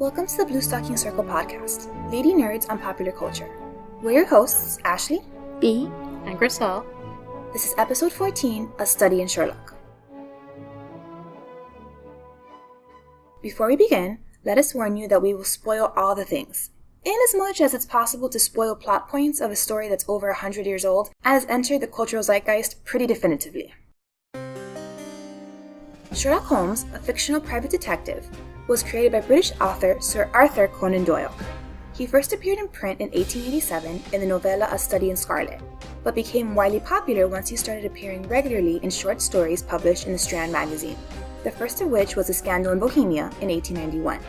Welcome to the Bluestocking Circle podcast, Lady Nerds on Popular Culture. We're your hosts, Ashley, B, and Griselle. This is episode 14, A Study in Sherlock. Before we begin, let us warn you that we will spoil all the things, inasmuch as it's possible to spoil plot points of a story that's over 100 years old and has entered the cultural zeitgeist pretty definitively. Sherlock Holmes, a fictional private detective, was created by British author Sir Arthur Conan Doyle. He first appeared in print in 1887 in the novella A Study in Scarlet, but became widely popular once he started appearing regularly in short stories published in the Strand magazine, the first of which was A Scandal in Bohemia in 1891.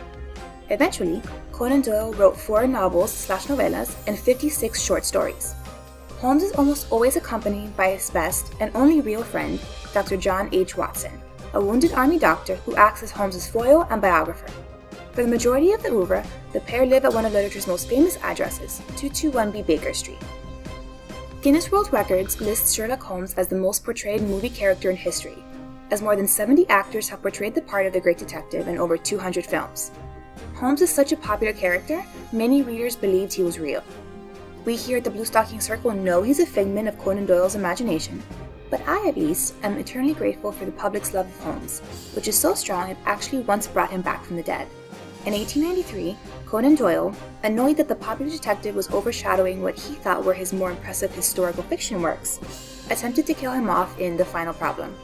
Eventually, Conan Doyle wrote 4 novels/novellas and 56 short stories. Holmes is almost always accompanied by his best and only real friend, Dr. John H. Watson, a wounded army doctor who acts as Holmes' foil and biographer. For the majority of the oeuvre, the pair live at one of literature's most famous addresses, 221B Baker Street. Guinness World Records lists Sherlock Holmes as the most portrayed movie character in history, as more than 70 actors have portrayed the part of the great detective in over 200 films. Holmes is such a popular character, many readers believed he was real. We here at the Bluestocking Circle know he's a figment of Conan Doyle's imagination, but I, at least, am eternally grateful for the public's love of Holmes, which is so strong it actually once brought him back from the dead. In 1893, Conan Doyle, annoyed that the popular detective was overshadowing what he thought were his more impressive historical fiction works, attempted to kill him off in The Final Problem.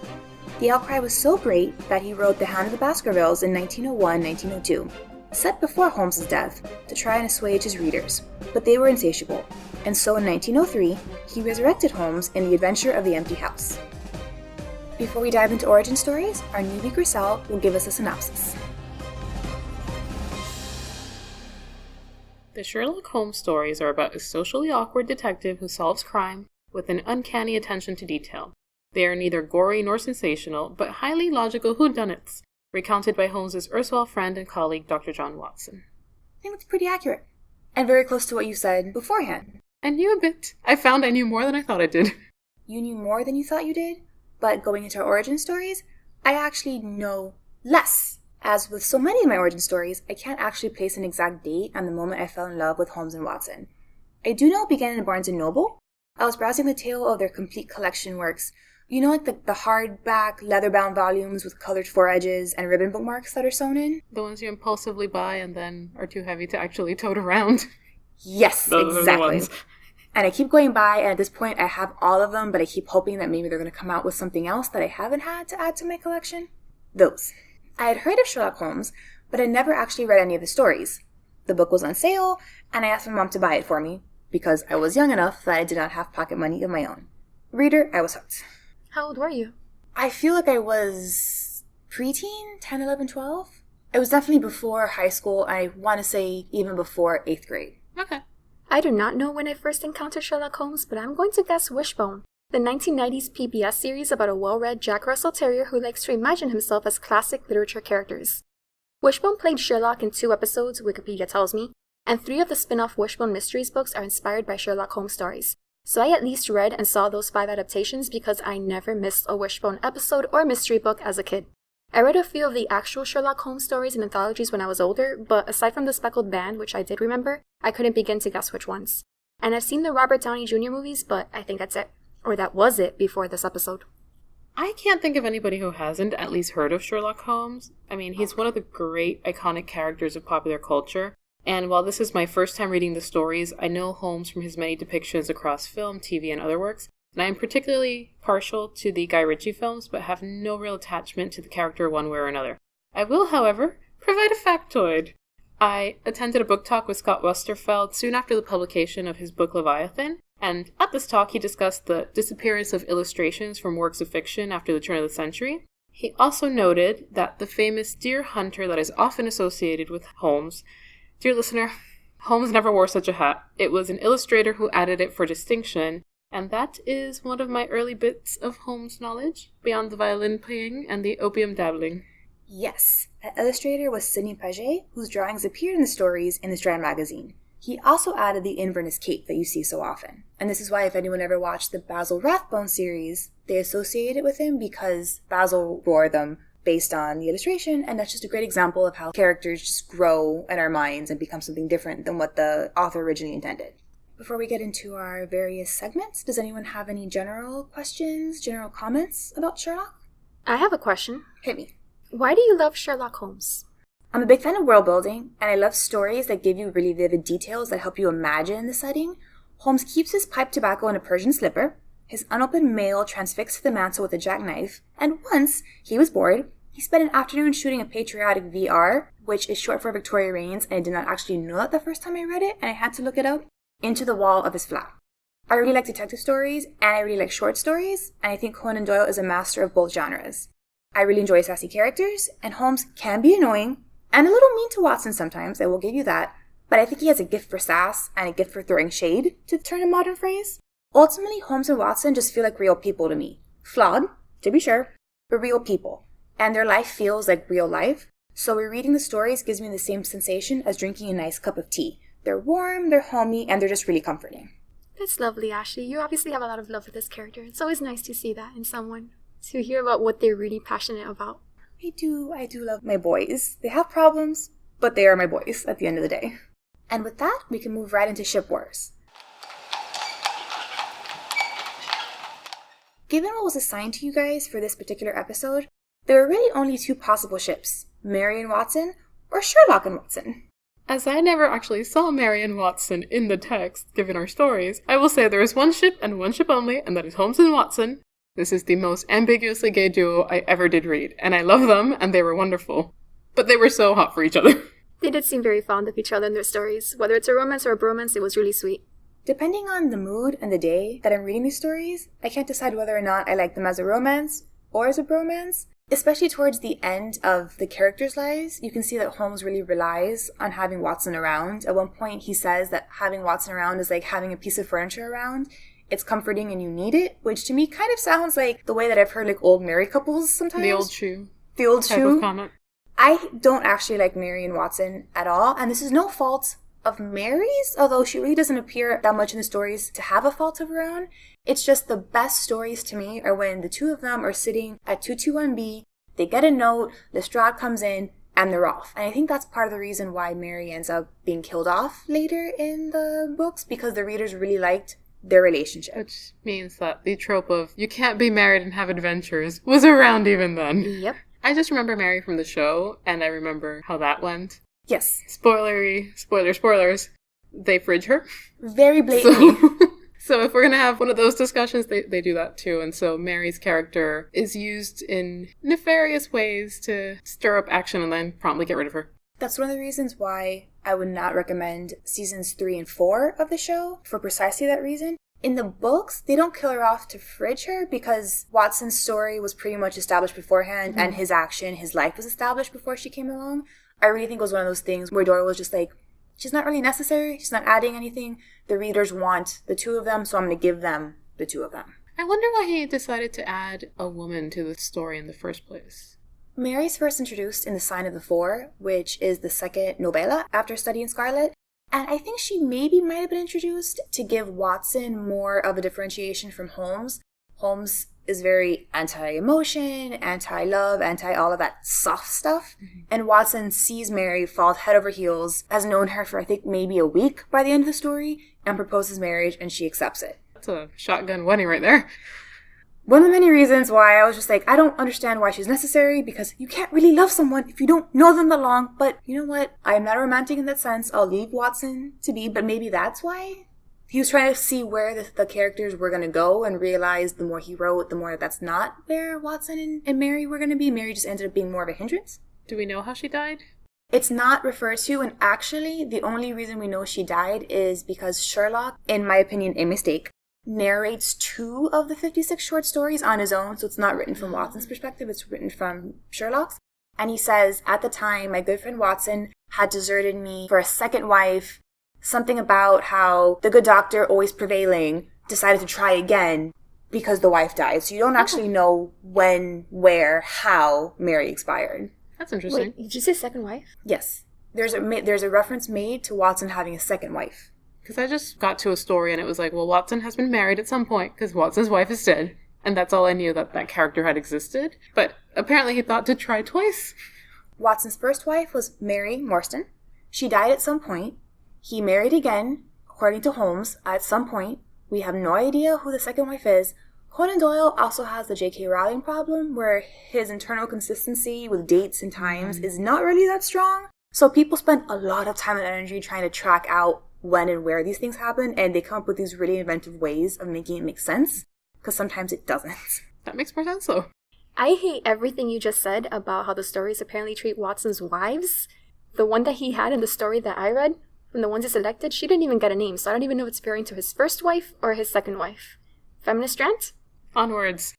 The outcry was so great that he wrote The Hound of the Baskervilles in 1901-1902, set before Holmes' death, to try and assuage his readers, but they were insatiable, and so in 1903, he resurrected Holmes in The Adventure of the Empty House. Before we dive into origin stories, our newbie Griselle will give us a synopsis. The Sherlock Holmes stories are about a socially awkward detective who solves crime with an uncanny attention to detail. They are neither gory nor sensational, but highly logical whodunits, recounted by Holmes' erstwhile friend and colleague Dr. John Watson. I think that's pretty accurate, and very close to what you said beforehand. I knew a bit. I found I knew more than I thought I did. You knew more than you thought you did, but going into our origin stories, I actually know less. As with so many of my origin stories, I can't actually place an exact date on the moment I fell in love with Holmes and Watson. I do know it began in Barnes & Noble. I was browsing the tail of their complete collection works. You know, like the hardback, leather-bound volumes with colored foredges and ribbon bookmarks that are sewn in? The ones you impulsively buy and then are too heavy to actually tote around. Yes, Those exactly. Are the ones. And I keep going by, and at this point I have all of them, but I keep hoping that maybe they're going to come out with something else that I haven't had to add to my collection. Those. I had heard of Sherlock Holmes, but I never actually read any of the stories. The book was on sale, and I asked my mom to buy it for me, because I was young enough that I did not have pocket money of my own. Reader, I was hooked. How old were you? I feel like I was preteen, 10, 11, 12. It was definitely before high school. I want to say even before 8th grade. Okay. I do not know when I first encountered Sherlock Holmes, but I'm going to guess Wishbone, the 1990s PBS series about a well-read Jack Russell Terrier who likes to imagine himself as classic literature characters. Wishbone played Sherlock in 2 episodes, Wikipedia tells me, and 3 of the spin-off Wishbone Mysteries books are inspired by Sherlock Holmes stories. So I at least read and saw those 5 adaptations because I never missed a Wishbone episode or mystery book as a kid. I read a few of the actual Sherlock Holmes stories and anthologies when I was older, but aside from the Speckled Band, which I did remember, I couldn't begin to guess which ones. And I've seen the Robert Downey Jr. movies, but I think that's it. Or that was it before this episode. I can't think of anybody who hasn't at least heard of Sherlock Holmes. I mean, he's one of the great iconic characters of popular culture. And while this is my first time reading the stories, I know Holmes from his many depictions across film, TV, and other works, and I am particularly partial to the Guy Ritchie films, but have no real attachment to the character one way or another. I will, however, provide a factoid. I attended a book talk with Scott Westerfeld soon after the publication of his book Leviathan, and at this talk he discussed the disappearance of illustrations from works of fiction after the turn of the century. He also noted that the famous deer hunter that is often associated with Holmes. Dear listener, Holmes never wore such a hat. It was an illustrator who added it for distinction, and that is one of my early bits of Holmes knowledge, beyond the violin playing and the opium dabbling. Yes, that illustrator was Sidney Paget, whose drawings appeared in the stories in the Strand magazine. He also added the Inverness cape that you see so often. And this is why if anyone ever watched the Basil Rathbone series, they associate it with him because Basil wore them based on the illustration, and that's just a great example of how characters just grow in our minds and become something different than what the author originally intended. Before we get into our various segments, does anyone have any general questions, general comments about Sherlock? I have a question. Hit me. Why do you love Sherlock Holmes? I'm a big fan of world building, and I love stories that give you really vivid details that help you imagine the setting. Holmes keeps his pipe tobacco in a Persian slipper, his unopened mail transfixed to the mantel with a jackknife, and once he was bored, he spent an afternoon shooting a patriotic VR, which is short for Victoria Reigns, and I did not actually know that the first time I read it, and I had to look it up, into the wall of his flat. I really like detective stories, and I really like short stories, and I think Conan Doyle is a master of both genres. I really enjoy sassy characters, and Holmes can be annoying, and a little mean to Watson sometimes, I will give you that, but I think he has a gift for sass, and a gift for throwing shade, to turn a modern phrase. Ultimately, Holmes and Watson just feel like real people to me. Flawed, to be sure, but real people. And their life feels like real life, so rereading the stories gives me the same sensation as drinking a nice cup of tea. They're warm, they're homey, and they're just really comforting. That's lovely, Ashley. You obviously have a lot of love for this character. It's always nice to see that in someone, to hear about what they're really passionate about. I do love my boys. They have problems, but they are my boys at the end of the day. And with that, we can move right into Ship Wars. Given what was assigned to you guys for this particular episode, there were really only two possible ships, Mary and Watson or Sherlock and Watson. As I never actually saw Mary and Watson in the text, given our stories, I will say there is one ship and one ship only, and that is Holmes and Watson. This is the most ambiguously gay duo I ever did read, and I love them, and they were wonderful. But they were so hot for each other. They did seem very fond of each other in their stories. Whether it's a romance or a bromance, it was really sweet. Depending on the mood and the day that I'm reading these stories, I can't decide whether or not I like them as a romance or as a bromance. Especially towards the end of the characters' lives, you can see that Holmes really relies on having Watson around. At one point, he says that having Watson around is like having a piece of furniture around. It's comforting and you need it, which to me kind of sounds like the way that I've heard like old married couples sometimes. The old shoe. The old type shoe. Of comment. I don't actually like Mary and Watson at all, and this is no fault of Mary's, although she really doesn't appear that much in the stories to have a fault of her own. It's just the best stories to me are when the two of them are sitting at 221B, they get a note, Lestrade comes in, and they're off. And I think that's part of the reason why Mary ends up being killed off later in the books, because the readers really liked their relationship. Which means that the trope of you can't be married and have adventures was around even then. Yep. I just remember Mary from the show, and I remember how that went. Yes. Spoilers. They fridge her. Very blatantly. So if we're going to have one of those discussions, they do that too. And so Mary's character is used in nefarious ways to stir up action and then promptly get rid of her. That's one of the reasons why I would not recommend seasons 3 and 4 of the show, for precisely that reason. In the books, they don't kill her off to fridge her because Watson's story was pretty much established beforehand, and his action, his life was established before she came along. I really think it was one of those things where Doyle was just like, she's not really necessary, she's not adding anything. The readers want the two of them, so I'm going to give them the two of them. I wonder why he decided to add a woman to the story in the first place. Mary's first introduced in The Sign of the Four, which is the second novella after Study in Scarlet. And I think she might have been introduced to give Watson more of a differentiation from Holmes. Holmes is very anti-emotion, anti-love, anti-all of that soft stuff. Mm-hmm. And Watson sees Mary, falls head over heels, has known her for I think maybe a week by the end of the story, and proposes marriage, and she accepts it. That's a shotgun wedding right there. One of the many reasons why I was just like, I don't understand why she's necessary, because you can't really love someone if you don't know them that long. But you know what? I am not a romantic in that sense. I'll leave Watson to be, but maybe that's why. He was trying to see where the characters were going to go and realized the more he wrote, the more that's not where Watson and Mary were going to be. Mary just ended up being more of a hindrance. Do we know how she died? It's not referred to, and actually the only reason we know she died is because Sherlock, in my opinion, a mistake, narrates 2 of the 56 short stories on his own, so it's not written from Watson's perspective, it's written from Sherlock's. And he says, at the time, my good friend Watson had deserted me for a second wife, something about how the good doctor, always prevailing, decided to try again because the wife died. So you don't actually know when, where, how Mary expired. That's interesting. Wait, did you say second wife? Yes. There's a reference made to Watson having a second wife. Because I just got to a story and it was like, well, Watson has been married at some point because Watson's wife is dead. And that's all I knew, that that character had existed. But apparently he thought to try twice. Watson's first wife was Mary Morstan. She died at some point. He married again, according to Holmes, at some point. We have no idea who the second wife is. Conan Doyle also has the J.K. Rowling problem, where his internal consistency with dates and times is not really that strong. So people spend a lot of time and energy trying to track out when and where these things happen, and they come up with these really inventive ways of making it make sense, because sometimes it doesn't. That makes more sense, though. I hate everything you just said about how the stories apparently treat Watson's wives. The one that he had in the story that I read, from the ones he selected, she didn't even get a name, so I don't even know if it's referring to his first wife or his second wife. Feminist rant? Onwards.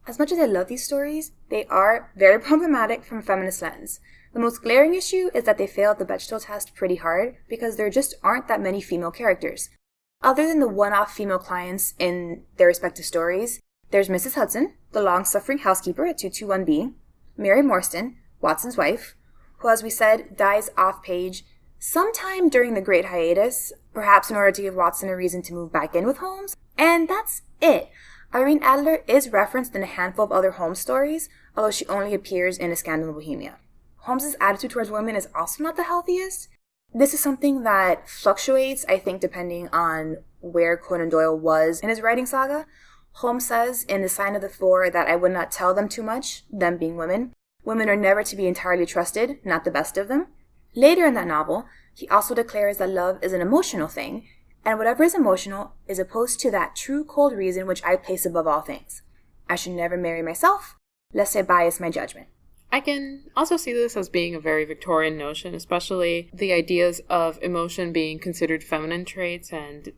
As much as I love these stories, they are very problematic from a feminist lens. The most glaring issue is that they failed the Bechdel test pretty hard because there just aren't that many female characters. Other than the one-off female clients in their respective stories, there's Mrs. Hudson, the long-suffering housekeeper at 221B, Mary Morstan, Watson's wife, who, as we said, dies off-page sometime during the Great Hiatus, perhaps in order to give Watson a reason to move back in with Holmes, and that's it. Irene Adler is referenced in a handful of other Holmes stories, although she only appears in A Scandal in Bohemia. Holmes's attitude towards women is also not the healthiest. This is something that fluctuates, I think, depending on where Conan Doyle was in his writing saga. Holmes says in The Sign of the Four that I would not tell them too much, them being women. Women are never to be entirely trusted, not the best of them. Later in that novel, he also declares that love is an emotional thing, and whatever is emotional is opposed to that true cold reason which I place above all things. I should never marry myself, lest I bias my judgment. I can also see this as being a very Victorian notion, especially the ideas of emotion being considered feminine traits and,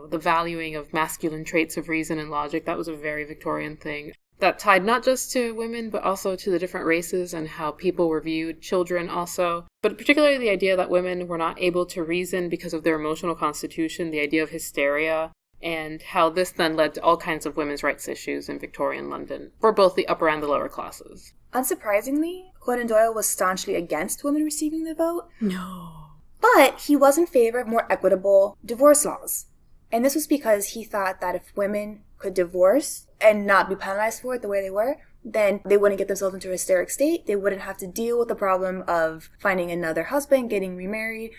the valuing of masculine traits of reason and logic. That was a very Victorian thing that tied not just to women, but also to the different races and how people were viewed, children also. But particularly the idea that women were not able to reason because of their emotional constitution, the idea of hysteria, and how this then led to all kinds of women's rights issues in Victorian London for both the upper and the lower classes. Unsurprisingly, Conan Doyle was staunchly against women receiving the vote. No. But he was in favor of more equitable divorce laws. And this was because he thought that if women could divorce and not be penalized for it the way they were, then they wouldn't get themselves into a hysteric state. They wouldn't have to deal with the problem of finding another husband, getting remarried.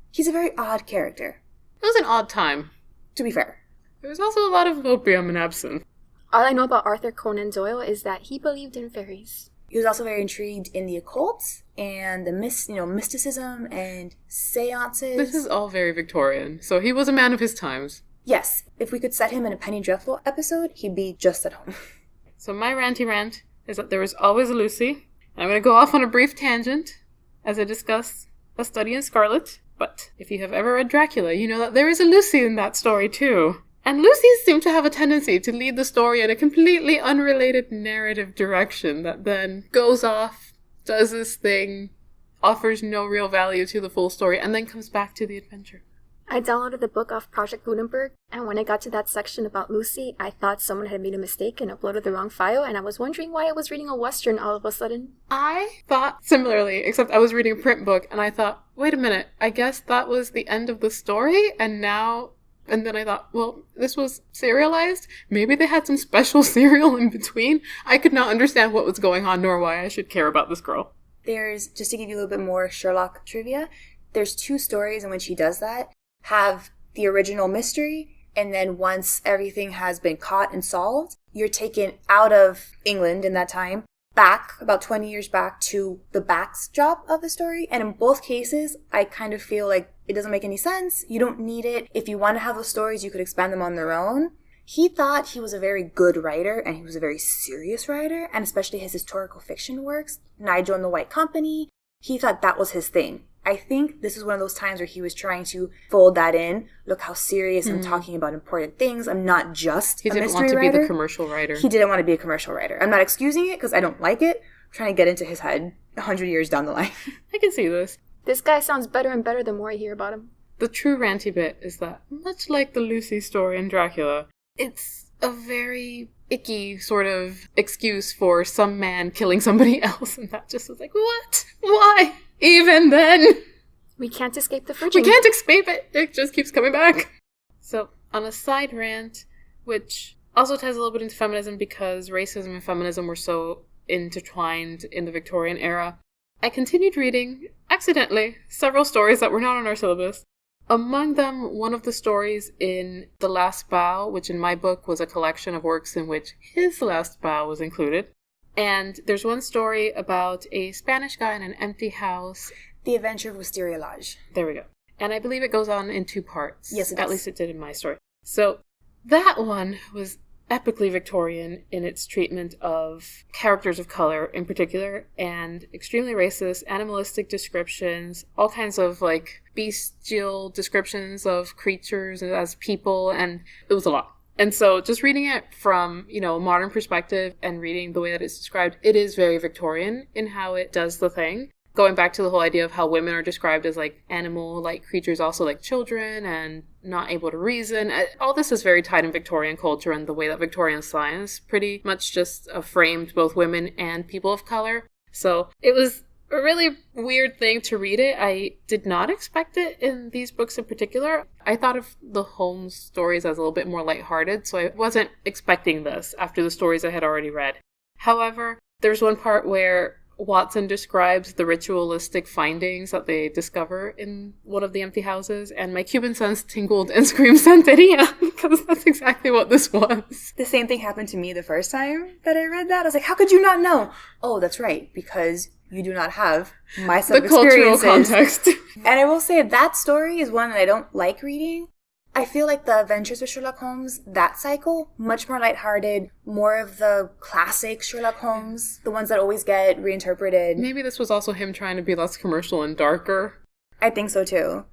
He's a very odd character. It was an odd time. To be fair. There was also a lot of opium and absinthe. All I know about Arthur Conan Doyle is that he believed in fairies. He was also very intrigued in the occult and the mysticism and seances. This is all very Victorian, so he was a man of his times. Yes, if we could set him in a Penny Dreadful episode, he'd be just at home. So my ranty rant is that there was always a Lucy. And I'm going to go off on a brief tangent as I discuss A Study in Scarlet. But if you have ever read Dracula, you know that there is a Lucy in that story too. And Lucy's seem to have a tendency to lead the story in a completely unrelated narrative direction that then goes off, does this thing, offers no real value to the full story, and then comes back to the adventure. I downloaded the book off Project Gutenberg, and when I got to that section about Lucy, I thought someone had made a mistake and uploaded the wrong file, and I was wondering why I was reading a Western all of a sudden. I thought similarly, except I was reading a print book, and I thought, wait a minute, I guess that was the end of the story, and then I thought, well, this was serialized? Maybe they had some special serial in between? I could not understand what was going on, nor why I should care about this girl. There's, just to give you a little bit more Sherlock trivia, there's 2 stories in which he does that. Have the original mystery, and then once everything has been caught and solved, you're taken out of England in that time, back, about 20 years back, to the backdrop of the story. And in both cases, I kind of feel like it doesn't make any sense. You don't need it. If you want to have those stories, you could expand them on their own. He thought he was a very good writer, and he was a very serious writer, and especially his historical fiction works, Nigel and the White Company, he thought that was his thing. I think this is one of those times where he was trying to fold that in. Look how serious I'm talking about important things. I'm not just a mystery writer. He didn't want to be the commercial writer. He didn't want to be a commercial writer. I'm not excusing it because I don't like it. I'm trying to get into his head 100 years down the line. I can see this. This guy sounds better and better the more I hear about him. The true ranty bit is that, much like the Lucy story in Dracula, it's a very icky sort of excuse for some man killing somebody else, and that just was like, what? Why? Even then? We can't escape the fridging. We can't escape it. It just keeps coming back. So, on a side rant, which also ties a little bit into feminism because racism and feminism were so intertwined in the Victorian era. I continued reading, accidentally, several stories that were not on our syllabus. Among them, one of the stories in The Last Bow, which in my book was a collection of works in which his last bow was included. And there's one story about a Spanish guy in an empty house. The Adventure of Wisteria Lodge. There we go. And I believe it goes on in 2 parts. Yes, it does. At least it did in my story. So that one was epically Victorian in its treatment of characters of color in particular, and extremely racist, animalistic descriptions, all kinds of like bestial descriptions of creatures as people, and it was a lot. And so just reading it from, a modern perspective and reading the way that it's described, it is very Victorian in how it does the thing. Going back to the whole idea of how women are described as like animal-like creatures, also like children and not able to reason. All this is very tied in Victorian culture and the way that Victorian science pretty much just framed both women and people of color. So it was a really weird thing to read it. I did not expect it in these books in particular. I thought of the Holmes stories as a little bit more lighthearted, so I wasn't expecting this after the stories I had already read. However, there's one part where Watson describes the ritualistic findings that they discover in one of the empty houses, and my Cuban sense tingled and screamed Santeria, because that's exactly what this was. The same thing happened to me the first time that I read that. I was like, how could you not know? Oh, that's right, because you do not have my set of experiences. The cultural context. And I will say that story is one that I don't like reading. I feel like the Adventures with Sherlock Holmes, that cycle, much more lighthearted, more of the classic Sherlock Holmes, the ones that always get reinterpreted. Maybe this was also him trying to be less commercial and darker. I think so too.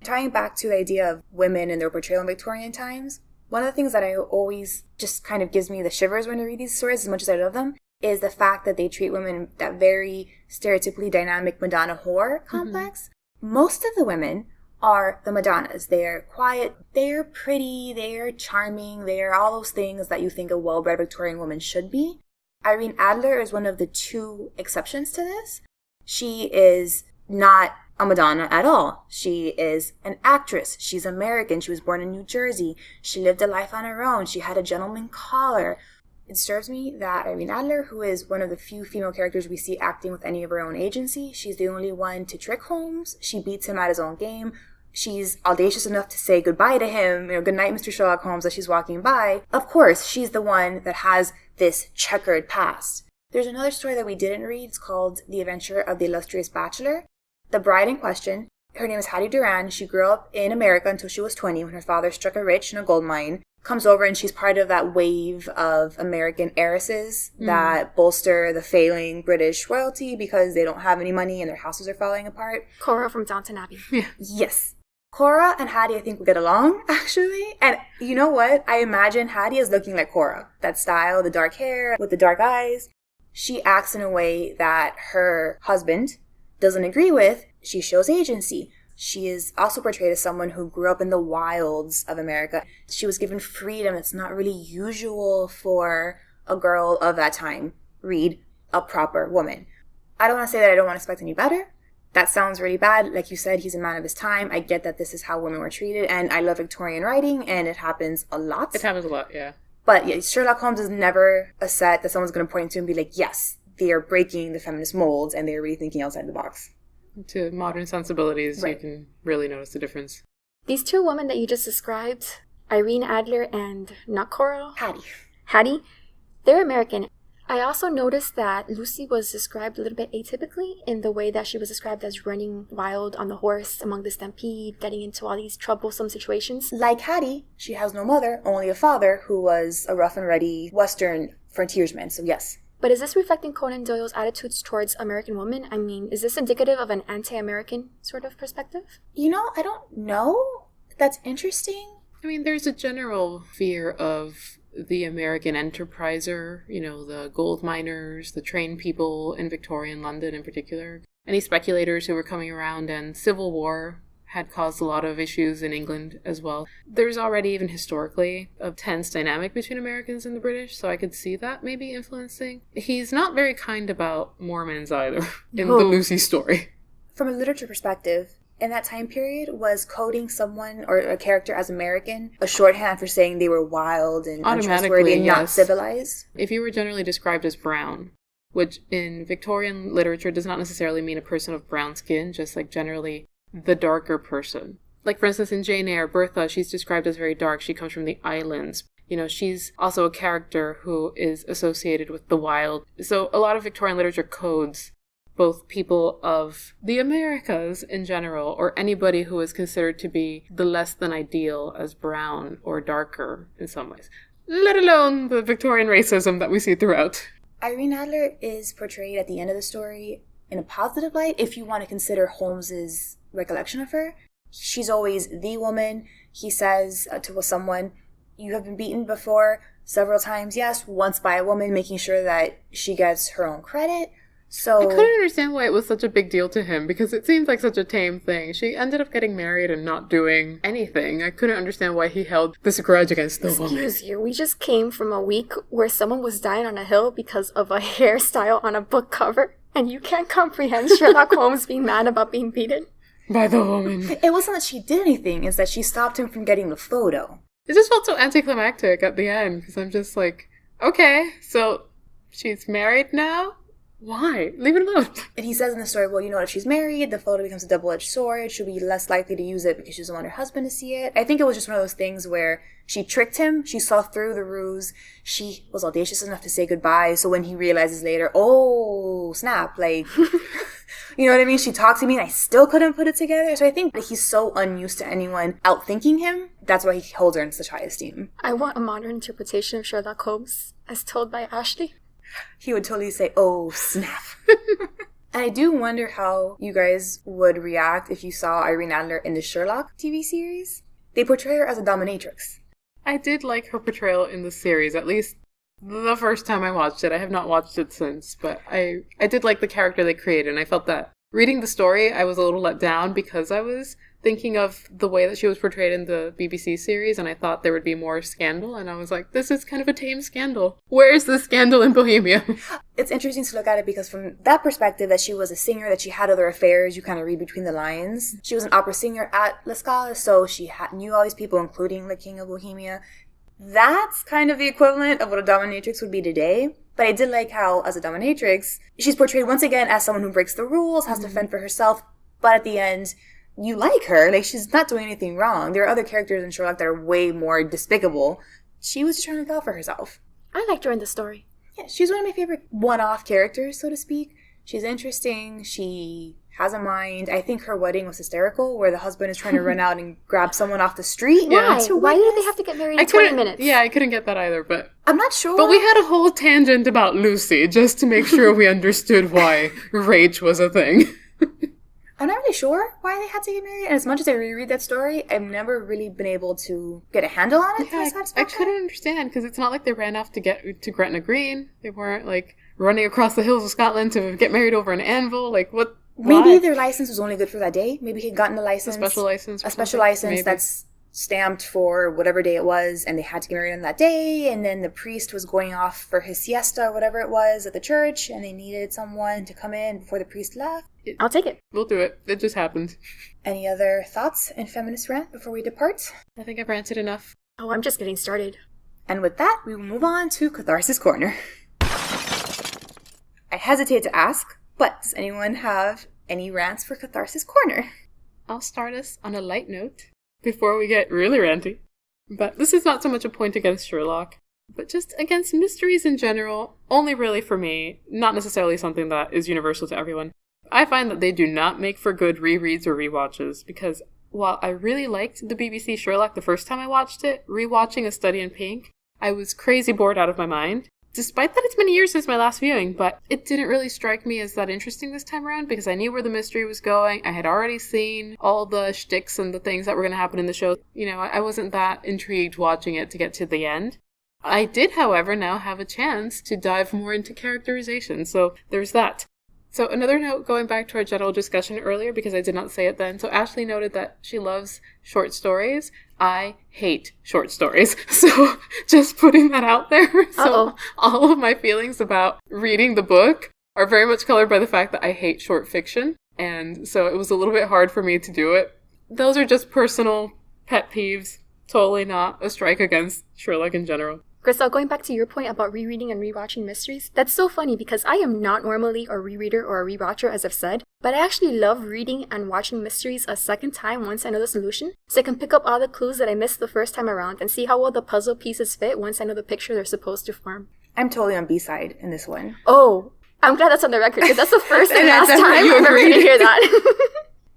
Tying back to the idea of women and their portrayal in Victorian times, one of the things that I always just kind of gives me the shivers when I read these stories, as much as I love them, is the fact that they treat women that very stereotypically dynamic Madonna whore complex. Mm-hmm. Most of the women are the Madonnas. They're quiet, they're pretty, they're charming, they're all those things that you think a well-bred Victorian woman should be. Irene Adler is one of the 2 exceptions to this. She is not a Madonna at all. She is an actress. She's American. She was born in New Jersey. She lived a life on her own. She had a gentleman collar. It disturbs me that Irene Adler, who is one of the few female characters we see acting with any of her own agency, she's the only one to trick Holmes. She beats him at his own game. She's audacious enough to say goodbye to him, good night, Mr. Sherlock Holmes, as she's walking by. Of course, she's the one that has this checkered past. There's another story that we didn't read. It's called The Adventure of the Illustrious Bachelor. The bride in question, her name is Hattie Duran. She grew up in America until she was 20 when her father struck her rich in a gold mine. Comes over and she's part of that wave of American heiresses that bolster the failing British royalty because they don't have any money and their houses are falling apart. Cora from Downton Abbey. Yeah. Yes. Cora and Hattie, I think, will get along, actually. And you know what? I imagine Hattie is looking like Cora. That style, the dark hair with the dark eyes. She acts in a way that her husband doesn't agree with. She shows agency. She is also portrayed as someone who grew up in the wilds of America. She was given freedom that's not really usual for a girl of that time. Read, a proper woman. I don't want to say that I don't want to expect any better. That sounds really bad. Like you said, he's a man of his time. I get that this is how women were treated, and I love Victorian writing, and it happens a lot. It happens a lot, yeah. But yeah, Sherlock Holmes is never a set that someone's going to point to and be like, yes, they are breaking the feminist molds, and they're really thinking outside the box. To modern sensibilities, right. You can really notice the difference. These 2 women that you just described, Irene Adler and not Cora? Hattie, they're American. I also noticed that Lucy was described a little bit atypically in the way that she was described as running wild on the horse among the stampede, getting into all these troublesome situations. Like Hattie, she has no mother, only a father who was a rough and ready Western frontiersman, so yes. But is this reflecting Conan Doyle's attitudes towards American women? I mean, is this indicative of an anti-American sort of perspective? I don't know. That's interesting. I mean, there's a general fear of the American enterpriser, the gold miners, the train people in Victorian London in particular. Any speculators who were coming around, and Civil War had caused a lot of issues in England as well. There's already, even historically, a tense dynamic between Americans and the British, so I could see that maybe influencing. He's not very kind about Mormons either in the Lucy story. From a literature perspective, in that time period was coding someone or a character as American a shorthand for saying they were wild and untrustworthy and not civilized. If you were generally described as brown, which in Victorian literature does not necessarily mean a person of brown skin, just like generally the darker person. Like, for instance, in Jane Eyre, Bertha, she's described as very dark. She comes from the islands. She's also a character who is associated with the wild. So a lot of Victorian literature codes both people of the Americas in general, or anybody who is considered to be the less than ideal as brown or darker in some ways, let alone the Victorian racism that we see throughout. Irene Adler is portrayed at the end of the story in a positive light if you want to consider Holmes's recollection of her. She's always the woman. He says to someone, "You have been beaten before several times." Yes, once by a woman, making sure that she gets her own credit. So I couldn't understand why it was such a big deal to him, because it seemed like such a tame thing. She ended up getting married and not doing anything. I couldn't understand why he held this grudge against the woman. Excuse you, we just came from a week where someone was dying on a hill because of a hairstyle on a book cover, and you can't comprehend Sherlock Holmes being mad about being beaten? By the woman. It wasn't that she did anything, it's that she stopped him from getting the photo. It just felt so anticlimactic at the end, because I'm just like, okay, so she's married now? Why? Leave it alone. And he says in the story, well, if she's married, the photo becomes a double-edged sword. She'll be less likely to use it because she doesn't want her husband to see it. I think it was just one of those things where she tricked him. She saw through the ruse. She was audacious enough to say goodbye. So when he realizes later, oh, snap, like, you know what I mean? She talked to me and I still couldn't put it together. So I think that he's so unused to anyone outthinking him. That's why he holds her in such high esteem. I want a modern interpretation of Sherlock Holmes as told by Ashley. He would totally say, oh, snap. And I do wonder how you guys would react if you saw Irene Adler in the Sherlock TV series. They portray her as a dominatrix. I did like her portrayal in the series, at least the first time I watched it. I have not watched it since, but I did like the character they created, and I felt that reading the story, I was a little let down because I was thinking of the way that she was portrayed in the BBC series, and I thought there would be more scandal, and I was like, this is kind of a tame scandal. Where is the scandal in Bohemia? It's interesting to look at it because from that perspective, that she was a singer, that she had other affairs, you kind of read between the lines. She was an opera singer at La Scala, so she knew all these people, including the King of Bohemia. That's kind of the equivalent of what a dominatrix would be today. But I did like how, as a dominatrix, she's portrayed once again as someone who breaks the rules, has to fend for herself, but at the end, you like her. Like, she's not doing anything wrong. There are other characters in Sherlock that are way more despicable. She was just trying to look out for herself. I liked her in the story. Yeah, she's one of my favorite one-off characters, so to speak. She's interesting. She has a mind. I think her wedding was hysterical, where the husband is trying to run out and grab someone off the street. Why? Why did they have to get married in 20 minutes? Yeah, I couldn't get that either, but I'm not sure. But we had a whole tangent about Lucy, just to make sure we understood why rage was a thing. I'm not really sure why they had to get married, and as much as I reread that story, I've never really been able to get a handle on it. Yeah, I couldn't understand, because it's not like they ran off to get to Gretna Green. They weren't, like, running across the hills of Scotland to get married over an anvil. Like, what? Maybe why? their license was only good for that day. Maybe he'd gotten a license. A special license. A special license maybe. That's stamped for whatever day it was, and they had to get married on that day, and then the priest was going off for his siesta or whatever it was at the church, and they needed someone to come in before the priest left. I'll take it. We'll do it. It just happened. Any other thoughts in Feminist Rant before we depart? I think I've ranted enough. Oh, I'm just getting started. And with that, we will move on to Catharsis Corner. I hesitate to ask, but does anyone have any rants for Catharsis Corner? I'll start us on a light note before we get really ranty. But this is not so much a point against Sherlock, but just against mysteries in general, only really for me, not necessarily something that is universal to everyone. I find that they do not make for good rereads or rewatches, because while I really liked the BBC Sherlock the first time I watched it, rewatching A Study in Pink, I was crazy bored out of my mind. Despite that it's been years since my last viewing, but it didn't really strike me as that interesting this time around because I knew where the mystery was going. I had already seen all the shticks and the things that were going to happen in the show. I wasn't that intrigued watching it to get to the end. I did, however, now have a chance to dive more into characterization, so there's that. So another note, going back to our general discussion earlier, because I did not say it then. So Ashley noted that she loves short stories. I hate short stories. So just putting that out there. So all of my feelings about reading the book are very much colored by the fact that I hate short fiction. And so it was a little bit hard for me to do it. Those are just personal pet peeves. Totally not a strike against Sherlock in general. Crystal, going back to your point about rereading and rewatching mysteries, that's so funny because I am not normally a rereader or a rewatcher, as I've said, but I actually love reading and watching mysteries a second time once I know the solution, so I can pick up all the clues that I missed the first time around and see how well the puzzle pieces fit once I know the picture they're supposed to form. I'm totally on B-side in this one. Oh, I'm glad that's on the record because that's the first and last that's time I'm ever going to hear that.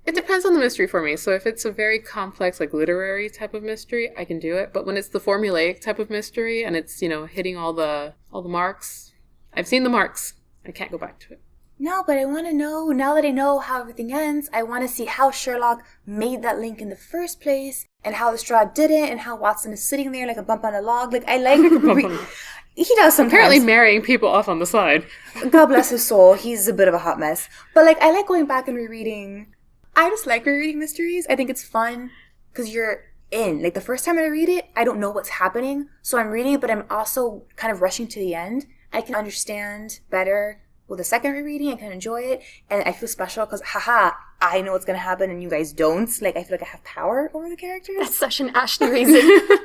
It depends on the mystery for me. So if it's a very complex, like literary type of mystery, I can do it. But when it's the formulaic type of mystery and it's, hitting all the marks, I've seen the marks. I can't go back to it. No, but I want to know, now that I know how everything ends, I want to see how Sherlock made that link in the first place and how Lestrade did it and how Watson is sitting there like a bump on a log. Like, I like... He does sometimes. Apparently marrying people off on the side. God bless his soul. He's a bit of a hot mess. But, I like going back and rereading... I just like rereading mysteries. I think it's fun because you're in. The first time I read it, I don't know what's happening. So I'm reading it, but I'm also kind of rushing to the end. I can understand better with a second rereading. I can enjoy it. And I feel special because, haha, I know what's going to happen and you guys don't. I feel like I have power over the characters. That's such an Ashley reason.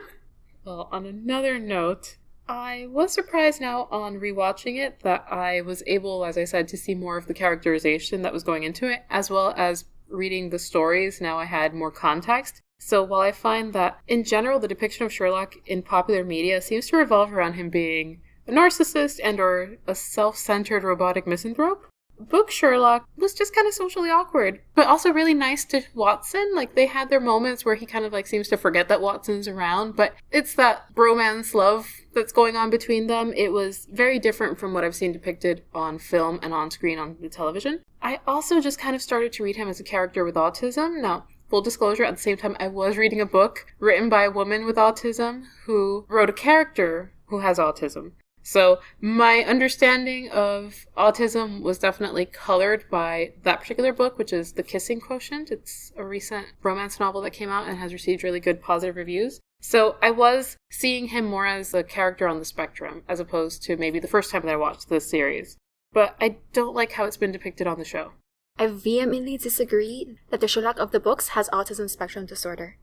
Well, on another note, I was surprised now on rewatching it that I was able, as I said, to see more of the characterization that was going into it, as well as reading the stories. Now I had more context. So while I find that in general the depiction of Sherlock in popular media seems to revolve around him being a narcissist and or a self-centered robotic misanthrope, book Sherlock was just kind of socially awkward, but also really nice to Watson. They had their moments where he kind of seems to forget that Watson's around, but it's that bromance love that's going on between them. It was very different from what I've seen depicted on film and on screen on the television. I also just kind of started to read him as a character with autism. Now, full disclosure, at the same time, I was reading a book written by a woman with autism who wrote a character who has autism. So my understanding of autism was definitely colored by that particular book, which is The Kissing Quotient. It's a recent romance novel that came out and has received really good positive reviews. So I was seeing him more as a character on the spectrum, as opposed to maybe the first time that I watched this series. But I don't like how it's been depicted on the show. I vehemently disagree that the Sherlock of the books has autism spectrum disorder.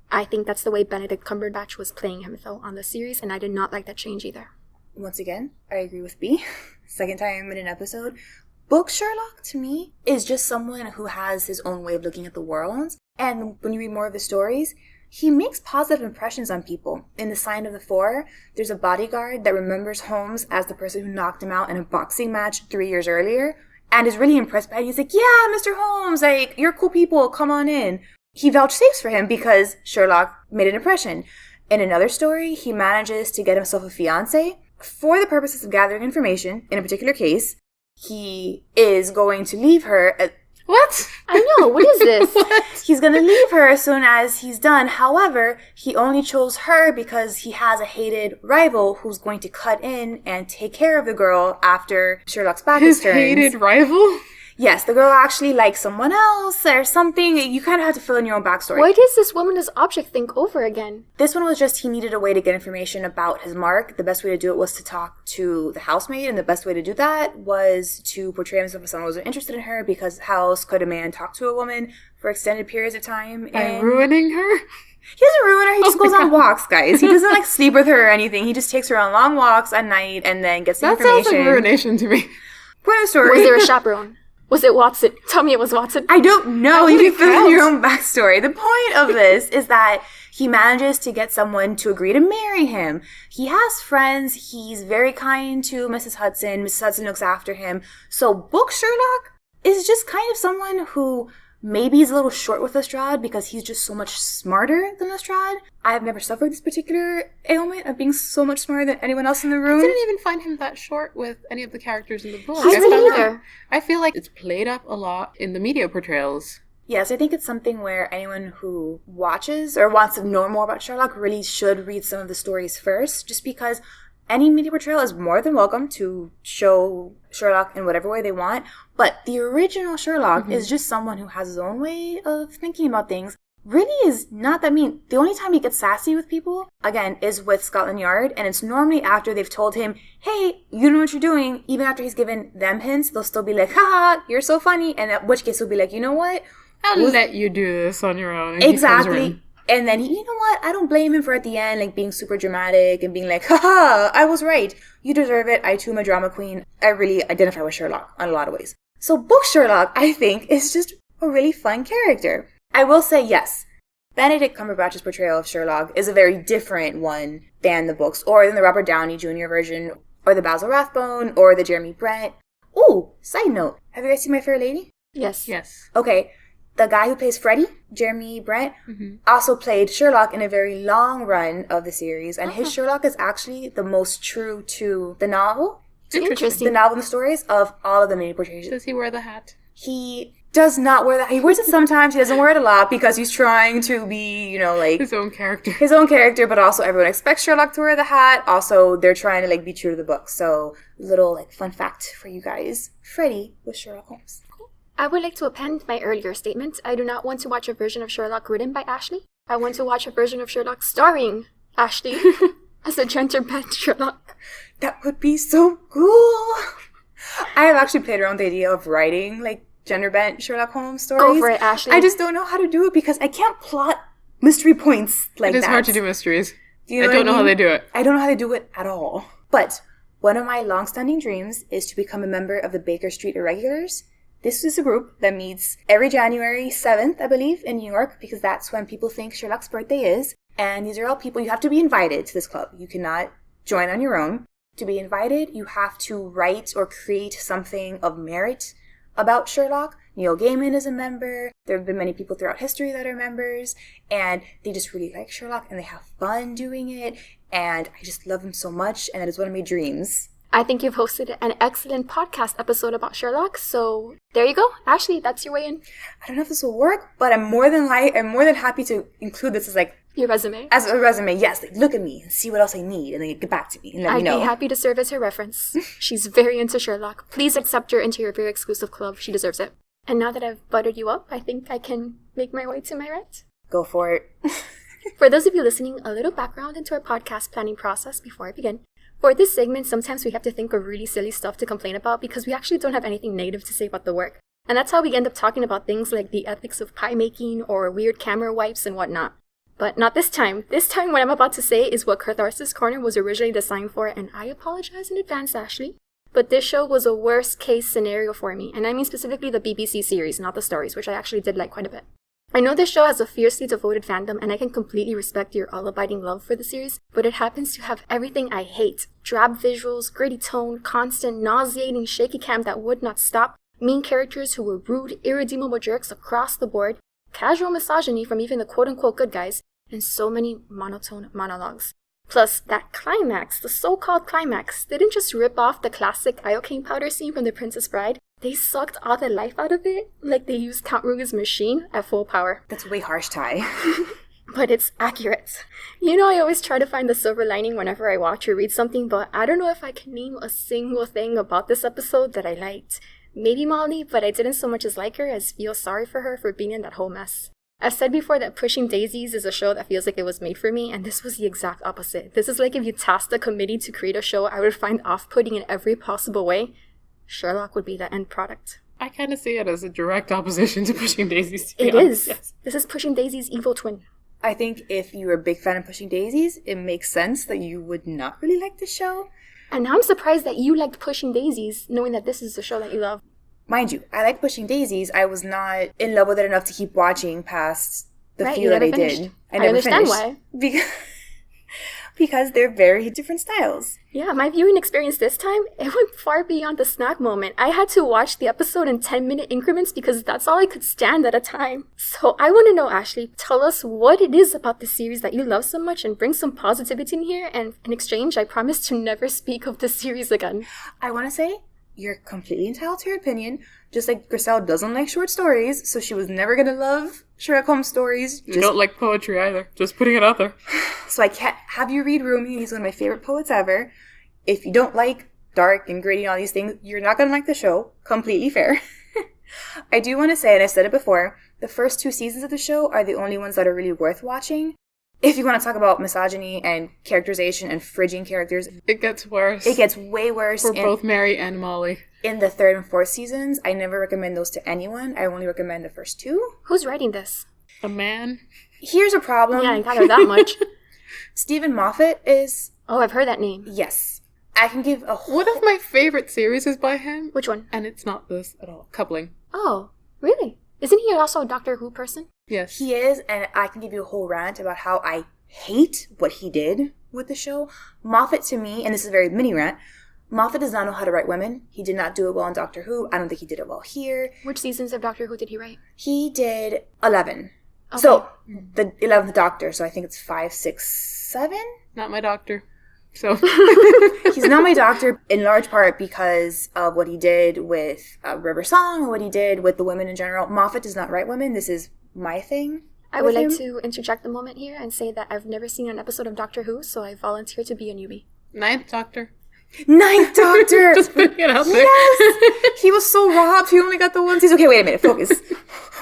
I think that's the way Benedict Cumberbatch was playing him, though, on the series, and I did not like that change either. Once again, I agree with B. Second time in an episode. Book Sherlock, to me, is just someone who has his own way of looking at the world. And when you read more of the stories, he makes positive impressions on people. In The Sign of the Four, there's a bodyguard that remembers Holmes as the person who knocked him out in a boxing match 3 years earlier and is really impressed by it. He's like, yeah, Mr. Holmes, you're cool people, come on in. He vouchsafes for him because Sherlock made an impression. In another story, he manages to get himself a fiancée. For the purposes of gathering information, in a particular case, he is going to leave her What? I know, what is this? What? He's going to leave her as soon as he's done. However, he only chose her because he has a hated rival who's going to cut in and take care of the girl after Sherlock's back is turned. His hated rival? Yes, the girl actually likes someone else or something. You kind of have to fill in your own backstory. Why does this woman as object think over again? This one was just he needed a way to get information about his mark. The best way to do it was to talk to the housemaid, and the best way to do that was to portray himself as someone who was interested in her, because how else could a man talk to a woman for extended periods of time? By ruining her? He doesn't ruin her. He just goes on walks, guys. He doesn't sleep with her or anything. He just takes her on long walks at night and then gets the information. That sounds like ruination to me. Point of the story. Was there a chaperone? Was it Watson? Tell me it was Watson. I don't know. You can fill in your own backstory. The point of this is that he manages to get someone to agree to marry him. He has friends. He's very kind to Mrs. Hudson. Mrs. Hudson looks after him. So Book Sherlock is just kind of someone who maybe is a little short with Lestrade because he's just so much smarter than Lestrade. I have never suffered this particular ailment of being so much smarter than anyone else in the room. I didn't even find him that short with any of the characters in the book. I didn't either. I feel like it's played up a lot in the media portrayals. Yes, I think it's something where anyone who watches or wants to know more about Sherlock really should read some of the stories first, just because any media portrayal is more than welcome to show Sherlock in whatever way they want. But the original Sherlock is just someone who has his own way of thinking about things. really is not that mean. The only time he gets sassy with people, again, is with Scotland Yard, and it's normally after they've told him, hey, you know what you're doing. Even after he's given them hints, they'll still be like, haha, you're so funny. And at which case he'll be like, you know what? I'll let you do this on your own. And exactly. And then, you know what? I don't blame him for at the end, like, being super dramatic and being like, haha, I was right. You deserve it. I, too, am a drama queen. I really identify with Sherlock in a lot of ways. So book Sherlock, I think, is just a really fun character. I will say, yes, Benedict Cumberbatch's portrayal of Sherlock is a very different one than the books, or than the Robert Downey Jr. version, or the Basil Rathbone, or the Jeremy Brent. Ooh, side note, have you guys seen My Fair Lady? Yes. Okay. The guy who plays Freddy, Jeremy Brent, also played Sherlock in a very long run of the series. And his Sherlock is actually the most true to the novel. Interesting. The novel and the stories of all of the many portrayals. Does he wear the hat? He does not wear that. He wears it sometimes. He doesn't wear it a lot because he's trying to be, you know, like... His own character. His own character, but also everyone expects Sherlock to wear the hat. Also, they're trying to, like, be true to the book. So, little, like, fun fact for you guys. Freddy was Sherlock Holmes. I would like to append my earlier statement. I do not want to watch a version of Sherlock written by Ashley. I want to watch a version of Sherlock starring Ashley as a gender-bent Sherlock. That would be so cool. I have actually played around with the idea of writing, like, gender-bent Sherlock Holmes stories. Go for it, Ashley. I just don't know how to do it because I can't plot mystery points like that. It is hard to do mysteries. I don't know how they do it. I don't know how they do it at all. But one of my long-standing dreams is to become a member of the Baker Street Irregulars. This is a group that meets every January 7th, I believe, in New York, because that's when people think Sherlock's birthday is. And these are all people, you have to be invited to this club. You cannot join on your own. To be invited, you have to write or create something of merit about Sherlock. Neil Gaiman is a member. There have been many people throughout history that are members. And they just really like Sherlock and they have fun doing it. And I just love him so much. And that is one of my dreams. I think you've hosted an excellent podcast episode about Sherlock, so there you go. Ashley, that's your way in. I don't know if this will work, but I'm more than happy to include this as like your resume. As a resume, yes. Like, look at me and see what else I need, and then get back to me and let me know. I'd be happy to serve as her reference. She's very into Sherlock. Please accept her into your very exclusive club. She deserves it. And now that I've buttered you up, I think I can make my way to my rant. Go for it. For those of you listening, a little background into our podcast planning process before I begin. For this segment, sometimes we have to think of really silly stuff to complain about because we actually don't have anything negative to say about the work. And that's how we end up talking about things like the ethics of pie making or weird camera wipes and whatnot. But not this time. This time what I'm about to say is what Catharsis Corner was originally designed for, and I apologize in advance, Ashley. But this show was a worst case scenario for me, and I mean specifically the BBC series, not the stories, which I actually did like quite a bit. I know this show has a fiercely devoted fandom, and I can completely respect your all-abiding love for the series, but it happens to have everything I hate. Drab visuals, gritty tone, constant, nauseating shaky cam that would not stop, mean characters who were rude, irredeemable jerks across the board, casual misogyny from even the quote-unquote good guys, and so many monotone monologues. Plus, that climax, the so-called climax, didn't just rip off the classic iocane powder scene from The Princess Bride. They sucked all the life out of it, like they used Count Ruger's machine at full power. That's way harsh, Ty. But it's accurate. You know, I always try to find the silver lining whenever I watch or read something, but I don't know if I can name a single thing about this episode that I liked. Maybe Molly, but I didn't so much as like her as feel sorry for her for being in that whole mess. I've said before that Pushing Daisies is a show that feels like it was made for me, and this was the exact opposite. This is like if you tasked a committee to create a show I would find off-putting in every possible way. Sherlock would be the end product. I kind of see it as a direct opposition to Pushing Daisies. It is. Yes. This is Pushing Daisies' evil twin. I think if you're a big fan of Pushing Daisies, it makes sense that you would not really like the show. And now I'm surprised that you liked Pushing Daisies, knowing that this is the show that you love. Mind you, I like Pushing Daisies. I was not in love with it enough to keep watching past the few that I did. I understand why. Because they're very different styles. Yeah, my viewing experience this time, it went far beyond the snack moment. I had to watch the episode in 10-minute increments because that's all I could stand at a time. So I want to know, Ashley, tell us what it is about the series that you love so much and bring some positivity in here. And in exchange, I promise to never speak of the series again. I want to say, you're completely entitled to your opinion. Just like Griselle doesn't like short stories, so she was never going to love Sherlock Holmes stories. You don't like poetry either. Just putting it out there. So I can't have you read Rumi. He's one of my favorite poets ever. If you don't like dark and gritty and all these things, you're not going to like the show. Completely fair. I do want to say, and I've said it before, The first 2 seasons of the show are the only ones that are really worth watching. If you want to talk about misogyny and characterization and fridging characters, it gets worse. It gets way worse. For both Mary and Molly. In the 3rd and 4th seasons, I never recommend those to anyone. I only recommend the first 2. Who's writing this? A man. Here's a problem. Yeah, I got her that much. Stephen Moffat is... Oh, I've heard that name. Yes. I can give a whole... One of my favorite series is by him. Which one? And it's not this at all. Coupling. Oh, really? Isn't he also a Doctor Who person? Yes. He is, and I can give you a whole rant about how I hate what he did with the show. Moffat, to me, and this is a very mini rant, Moffat does not know how to write women. He did not do it well in Doctor Who. I don't think he did it well here. Which seasons of Doctor Who did he write? He did 11. Okay. So, the 11th Doctor, so I think it's 5, 6, 7? Not my doctor. So he's not my doctor in large part because of what he did with River Song, or what he did with the women in general. Moffat does not write women. This is my thing. I would like to interject a moment here and say that I've never seen an episode of Doctor Who, so I volunteer to be a newbie. 9th Doctor. 9th Doctor! Just putting it out there. Yes! He was so robbed. He only got the one season. Okay, wait a minute. Focus.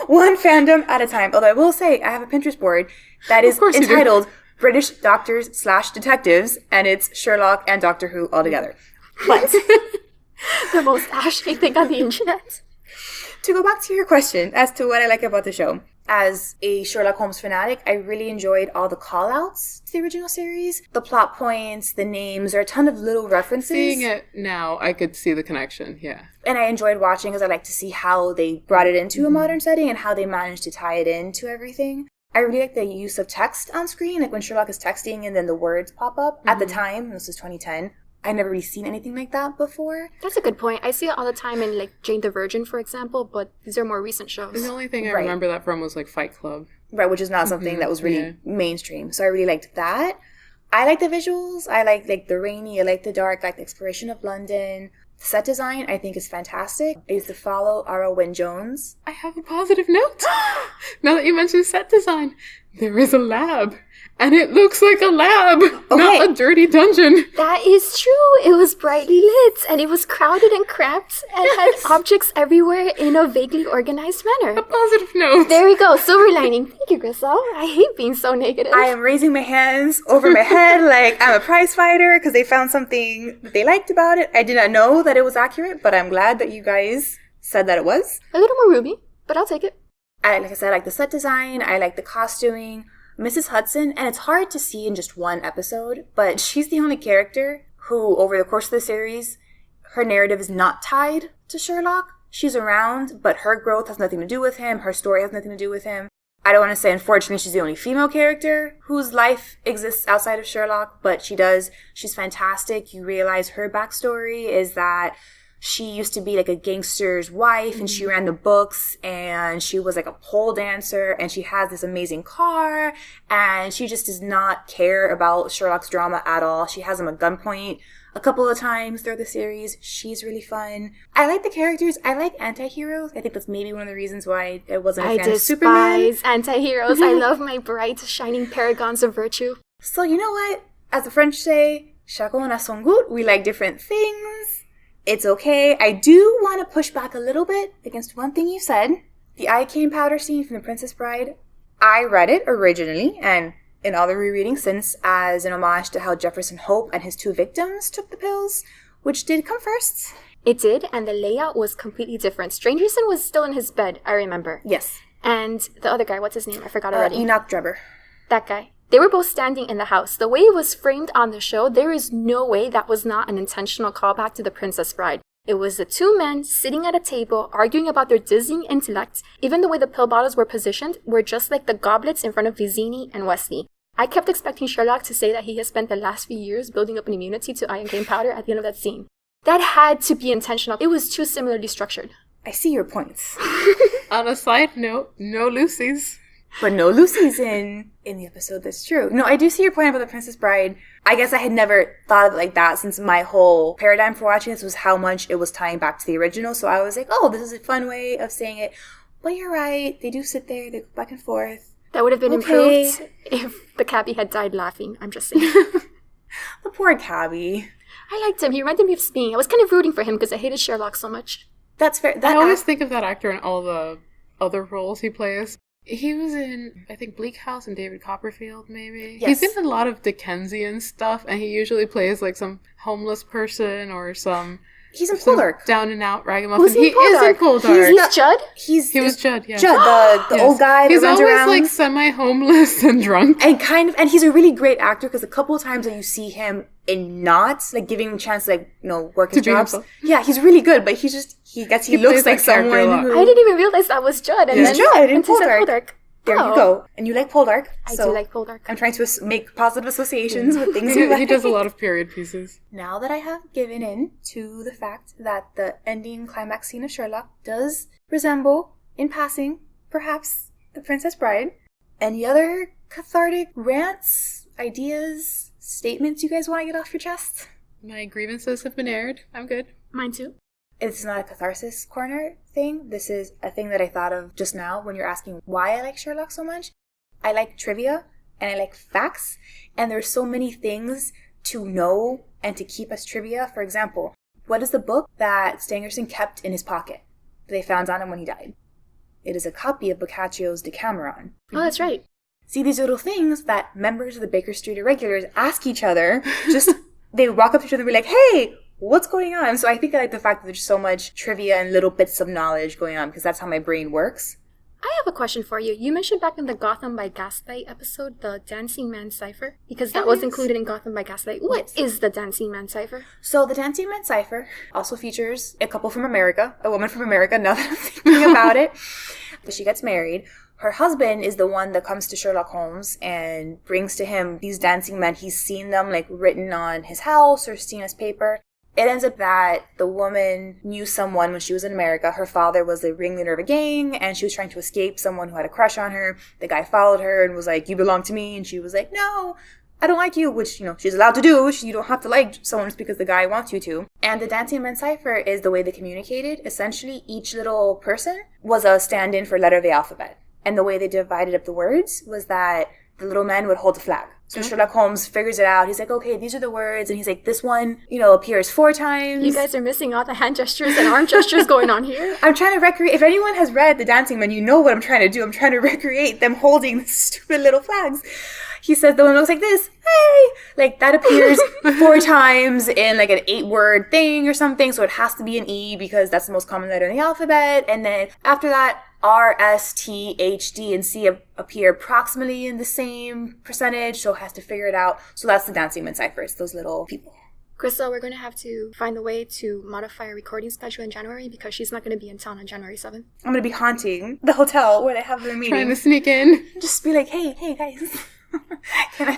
One fandom at a time. Although I will say, I have a Pinterest board that is entitled British Doctors / Detectives, and it's Sherlock and Doctor Who all together. But the most Ashley thing on the internet. To go back to your question as to what I like about the show, as a Sherlock Holmes fanatic, I really enjoyed all the call-outs to the original series. The plot points, the names, there are a ton of little references. Seeing it now, I could see the connection, yeah. And I enjoyed watching because I like to see how they brought it into a modern setting and how they managed to tie it into everything. I really like the use of text on screen, like when Sherlock is texting and then the words pop up. At the time, this was 2010, I'd never really seen anything like that before. That's a good point. I see it all the time in, like, Jane the Virgin, for example, but these are more recent shows. The only thing I remember that from was, like, Fight Club. Right, which is not something that was really mainstream. So I really liked that. I like the visuals. I like the rainy, I like the dark, I like the exploration of London. The set design, I think, is fantastic. I used to follow Ara Wynne-Jones. I have a positive note. Now that you mentioned set design, there is a lab. And it looks like a lab, not a dirty dungeon. That is true. It was brightly lit, and it was crowded and cramped, and had objects everywhere in a vaguely organized manner. A positive note. There we go. Silver lining. Thank you, Grisel. I hate being so negative. I am raising my hands over my head like I'm a prize fighter because they found something that they liked about it. I did not know that it was accurate, but I'm glad that you guys said that it was. A little more Ruby, but I'll take it. Like I said, I like the set design. I like the costuming. Mrs. Hudson, and it's hard to see in just one episode, but she's the only character who, over the course of the series, her narrative is not tied to Sherlock. She's around, but her growth has nothing to do with him. Her story has nothing to do with him. I don't want to say, unfortunately, she's the only female character whose life exists outside of Sherlock, but she does. She's fantastic. You realize her backstory is that she used to be like a gangster's wife and she ran the books and she was like a pole dancer and she has this amazing car and she just does not care about Sherlock's drama at all. She has him at gunpoint a couple of times throughout the series. She's really fun. I like the characters. I like anti-heroes. I think that's maybe one of the reasons why I wasn't a fan of Superman. I despise anti-heroes. I love my bright, shining paragons of virtue. So you know what? As the French say, chacun a son goût. We like different things. It's okay. I do want to push back a little bit against one thing you said. The iocane powder scene from The Princess Bride. I read it originally and in all the rereadings since as an homage to how Jefferson Hope and his 2 victims took the pills, which did come first. It did, and the layout was completely different. Strangerson was still in his bed, I remember. Yes. And the other guy, what's his name? I forgot already. Enoch Drebber. That guy. They were both standing in the house. The way it was framed on the show, there is no way that was not an intentional callback to The Princess Bride. It was the 2 men sitting at a table arguing about their dizzying intellect. Even the way the pill bottles were positioned were just like the goblets in front of Vizzini and Wesley. I kept expecting Sherlock to say that he has spent the last few years building up an immunity to iocane powder at the end of that scene. That had to be intentional. It was too similarly structured. I see your points. On a side note, no Lucy's. But no Lucy's in the episode, that's true. No, I do see your point about The Princess Bride. I guess I had never thought of it like that since my whole paradigm for watching this was how much it was tying back to the original. So I was like, oh, this is a fun way of saying it. But you're right. They do sit there. They go back and forth. That would have been improved if the cabbie had died laughing. I'm just saying. The poor cabbie. I liked him. He reminded me of Speen. I was kind of rooting for him because I hated Sherlock so much. That's fair. I always think of that actor in all the other roles he plays. He was in, I think, Bleak House and David Copperfield, maybe. Yes. He's in a lot of Dickensian stuff, and he usually plays like some homeless person or some... He's in Poldark. Down and out ragamuffin. Who's in He is in Poldark? Poldark. He's Judd? He was Judd, yeah. Judd, the Yes. old guy that He's runs always around. like semi-homeless and drunk. And he's a really great actor because a couple of times that you see him in knots, like giving him a chance to work his To be jobs. himself. Yeah, he's really good, but he looks plays like that character a someone lot. who... I didn't even realize that was Judd. And He's then Judd in until you said Poldark. Poldark. There Oh. you go. And you like Poldark. I So do like Poldark. I'm trying to make positive associations with things you like. He does a lot of period pieces. Now that I have given in to the fact that the ending climax scene of Sherlock does resemble, in passing, perhaps The Princess Bride, any other cathartic rants, ideas, statements you guys want to get off your chest? My grievances have been aired. I'm good. Mine too. It's not a catharsis corner thing. This is a thing that I thought of just now when you're asking why I like Sherlock so much. I like trivia and I like facts, and there's so many things to know and to keep as trivia. For example, what is the book that Stangerson kept in his pocket that they found on him when he died? It is a copy of Boccaccio's Decameron. Oh, that's right. See, these little things that members of the Baker Street Irregulars ask each other, they walk up to each other and be like, hey, what's going on? So I think I like the fact that there's so much trivia and little bits of knowledge going on because that's how my brain works. I have a question for you. You mentioned back in the Gotham by Gaslight episode the Dancing Man Cipher, because that was included in Gotham by Gaslight. What is the Dancing Man Cipher? So the Dancing Man Cipher also features a couple from America, a woman from America, now that I'm thinking about it. But she gets married. Her husband is the one that comes to Sherlock Holmes and brings to him these dancing men. He's seen them written on his house or seen as paper. It ends up that the woman knew someone when she was in America. Her father was the ringleader of a gang, and she was trying to escape someone who had a crush on her. The guy followed her and was like, you belong to me. And she was like, no, I don't like you, which, she's allowed to do. You don't have to like someone just because the guy wants you to. And the Dancing Man Cipher is the way they communicated. Essentially, each little person was a stand-in for a letter of the alphabet. And the way they divided up the words was that the little man would hold the flag. So Sherlock Holmes figures it out. He's like, okay, these are the words. And he's like, this one, appears 4 times. You guys are missing all the hand gestures and arm gestures going on here. I'm trying to recreate. If anyone has read The Dancing Man, you know what I'm trying to do. I'm trying to recreate them holding the stupid little flags. He says the one looks like this. Hey! That appears 4 times in an 8-word thing or something. So it has to be an E because that's the most common letter in the alphabet. And then after that, R, S, T, H, D, and C appear approximately in the same percentage, so it has to figure it out. So that's the Dancing Man Cipher. It's those little people. Crystal, we're going to have to find a way to modify a recording schedule in January because she's not going to be in town on January 7th. I'm going to be haunting the hotel where they have their meeting. Trying to sneak in. Just be like, hey guys.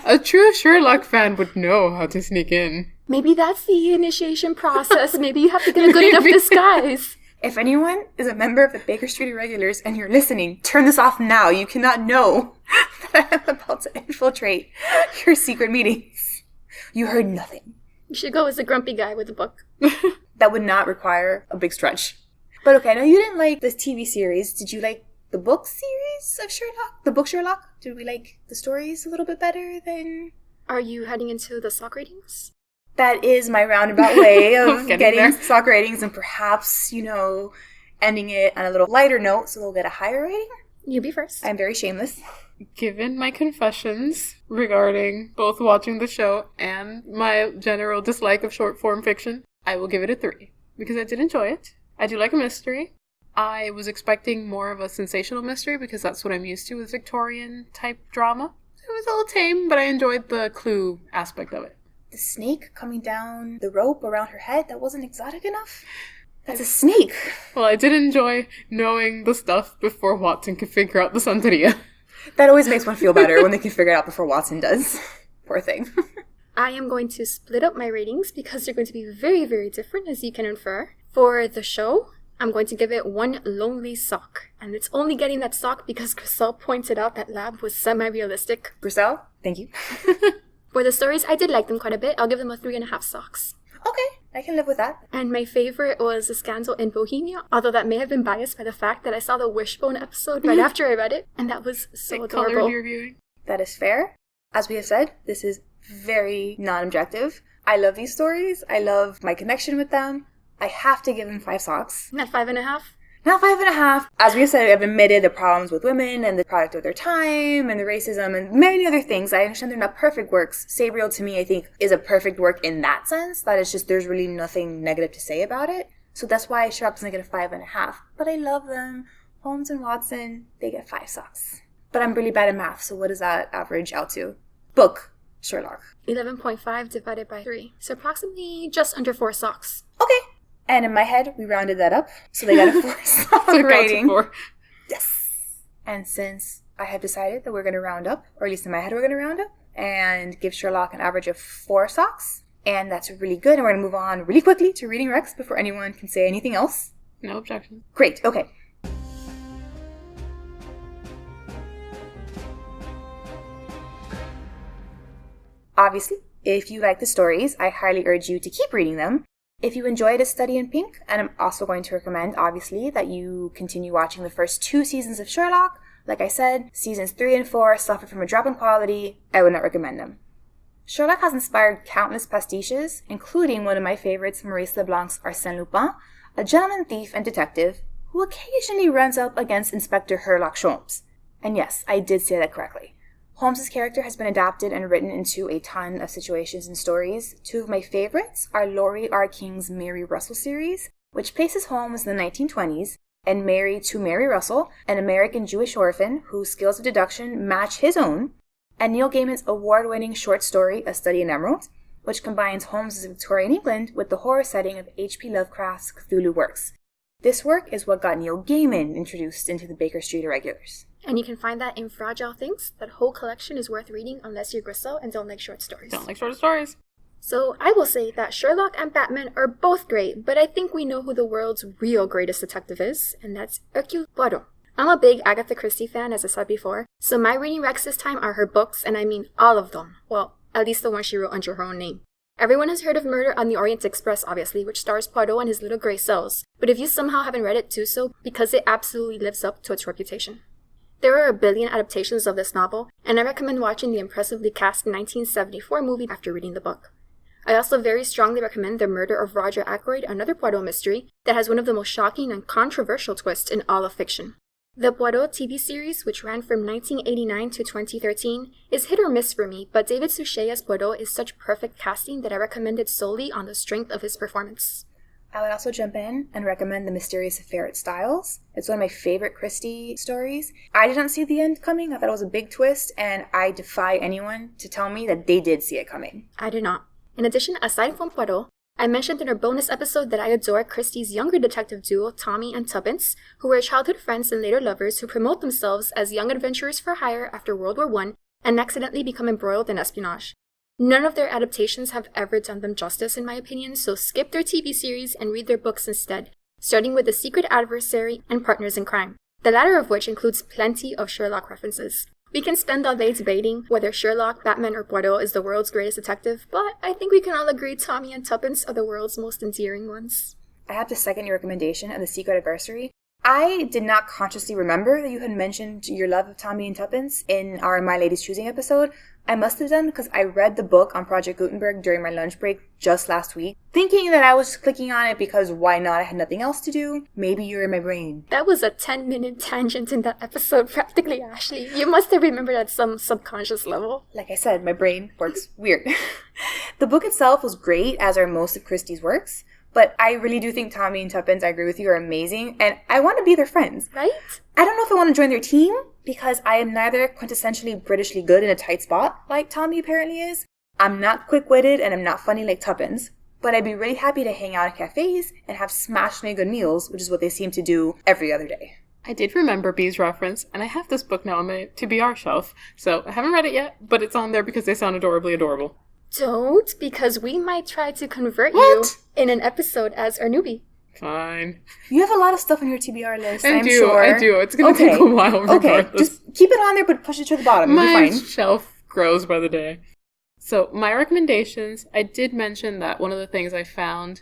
A true Sherlock fan would know how to sneak in. Maybe that's the initiation process. Maybe you have to get a good enough disguise. If anyone is a member of the Baker Street Irregulars and you're listening, turn this off now. You cannot know that I'm about to infiltrate your secret meetings. You heard nothing. You should go as a grumpy guy with a book. That would not require a big stretch. But okay, I know you didn't like this TV series. Did you like the book series of Sherlock? The book Sherlock? Did we like the stories a little bit better than... Are you heading into the sock ratings? That is my roundabout way of Getting there. stock ratings and perhaps, ending it on a little lighter note so they'll get a higher rating. You be first. I'm very shameless. Given my confessions regarding both watching the show and my general dislike of short form fiction, I will give it a 3 because I did enjoy it. I do like a mystery. I was expecting more of a sensational mystery because that's what I'm used to with Victorian type drama. It was a little tame, but I enjoyed the clue aspect of it. The snake coming down the rope around her head, that wasn't exotic enough? That's a snake. Well, I did enjoy knowing the stuff before Watson could figure out the Santeria. That always makes one feel better when they can figure it out before Watson does. Poor thing. I am going to split up my ratings because they're going to be very, very different, as you can infer. For the show, I'm going to give it 1 lonely sock. And it's only getting that sock because Griselle pointed out that Lab was semi-realistic. Griselle, thank you. For the stories, I did like them quite a bit. I'll give them a 3.5 socks. Okay, I can live with that. And my favorite was The Scandal in Bohemia, although that may have been biased by the fact that I saw the Wishbone episode right after I read it, and that was so adorable. Colored your viewing. That is fair. As we have said, this is very non-objective. I love these stories. I love my connection with them. I have to give them 5 socks. Not 5.5? Not 5.5. As we said, I've admitted the problems with women and the product of their time and the racism and many other things. I understand they're not perfect works. Sabriel, to me, I think, is a perfect work in that sense. That it's just there's really nothing negative to say about it. So that's why Sherlock doesn't get a 5.5. But I love them. Holmes and Watson, they get 5 socks. But I'm really bad at math, so what does that average out to? Book, Sherlock. 11.5 divided by 3. So approximately just under 4 socks. Okay. And in my head, we rounded that up. So they got a 4 sock rating. 4. Yes. And since I have decided that we're going to round up, or at least in my head we're going to round up, and give Sherlock an average of 4 socks, and that's really good, and we're going to move on really quickly to reading Rex before anyone can say anything else. No objection. Great. Okay. Obviously, if you like the stories, I highly urge you to keep reading them. If you enjoyed A Study in Pink, and I'm also going to recommend, obviously, that you continue watching the first 2 seasons of Sherlock. Like I said, seasons 3 and 4 suffer from a drop in quality. I would not recommend them. Sherlock has inspired countless pastiches, including one of my favorites, Maurice Leblanc's Arsène Lupin, a gentleman thief and detective who occasionally runs up against Inspector Sherlock Holmes. And yes, I did say that correctly. Holmes' character has been adapted and written into a ton of situations and stories. 2 of my favorites are Laurie R. King's Mary Russell series, which places Holmes in the 1920s, and Married to Mary Russell, an American Jewish orphan whose skills of deduction match his own, and Neil Gaiman's award-winning short story, A Study in Emerald, which combines Holmes' Victorian England with the horror setting of H.P. Lovecraft's Cthulhu works. This work is what got Neil Gaiman introduced into the Baker Street Irregulars. And you can find that in Fragile Things. That whole collection is worth reading unless you're Gristle and don't like short stories. Don't like short stories. So I will say that Sherlock and Batman are both great, but I think we know who the world's real greatest detective is, and that's Hercule Poirot. I'm a big Agatha Christie fan, as I said before, so my reading recs this time are her books, and I mean all of them. Well, at least the ones she wrote under her own name. Everyone has heard of Murder on the Orient Express, obviously, which stars Poirot and his little grey cells, but if you somehow haven't read it, do so, because it absolutely lives up to its reputation. There are a billion adaptations of this novel, and I recommend watching the impressively cast 1974 movie after reading the book. I also very strongly recommend The Murder of Roger Ackroyd, another Poirot mystery that has one of the most shocking and controversial twists in all of fiction. The Poirot TV series, which ran from 1989 to 2013, is hit or miss for me, but David Suchet as Poirot is such perfect casting that I recommend it solely on the strength of his performance. I would also jump in and recommend The Mysterious Affair at Styles. It's one of my favorite Christie stories. I did not see the end coming. I thought it was a big twist, and I defy anyone to tell me that they did see it coming. I did not. In addition, aside from Poirot, I mentioned in our bonus episode that I adore Christie's younger detective duo, Tommy and Tuppence, who were childhood friends and later lovers who promote themselves as young adventurers for hire after World War I and accidentally become embroiled in espionage. None of their adaptations have ever done them justice, in my opinion, so skip their TV series and read their books instead, starting with The Secret Adversary and Partners in Crime, the latter of which includes plenty of Sherlock references. We can spend all day debating whether Sherlock, Batman, or Poirot is the world's greatest detective, but I think we can all agree Tommy and Tuppence are the world's most endearing ones. I have to second your recommendation of The Secret Adversary. I did not consciously remember that you had mentioned your love of Tommy and Tuppence in our My Lady's Choosing episode. I must have done because I read the book on Project Gutenberg during my lunch break just last week, thinking that I was just clicking on it because why not? I had nothing else to do. Maybe you're in my brain. That was a 10-minute tangent in that episode, practically, Ashley. You must have remembered at some subconscious level. Like I said, my brain works weird. The book itself was great, as are most of Christie's works. But I really do think Tommy and Tuppence, I agree with you, are amazing. And I want to be their friends. Right? I don't know if I want to join their team because I am neither quintessentially Britishly good in a tight spot like Tommy apparently is. I'm not quick-witted and I'm not funny like Tuppence. But I'd be really happy to hang out at cafes and have smashingly good meals, which is what they seem to do every other day. I did remember B's reference, and I have this book now on my TBR shelf. So I haven't read it yet, but it's on there because they sound adorably adorable. Don't, because we might try to convert you in an episode as our newbie. Fine. You have a lot of stuff on your TBR list, I'm sure. sure. I do. It's going to take a while regardless. Okay, just keep it on there, but push it to the bottom. My You'll be fine. shelf grows by the day. So, my recommendations, I did mention that one of the things I found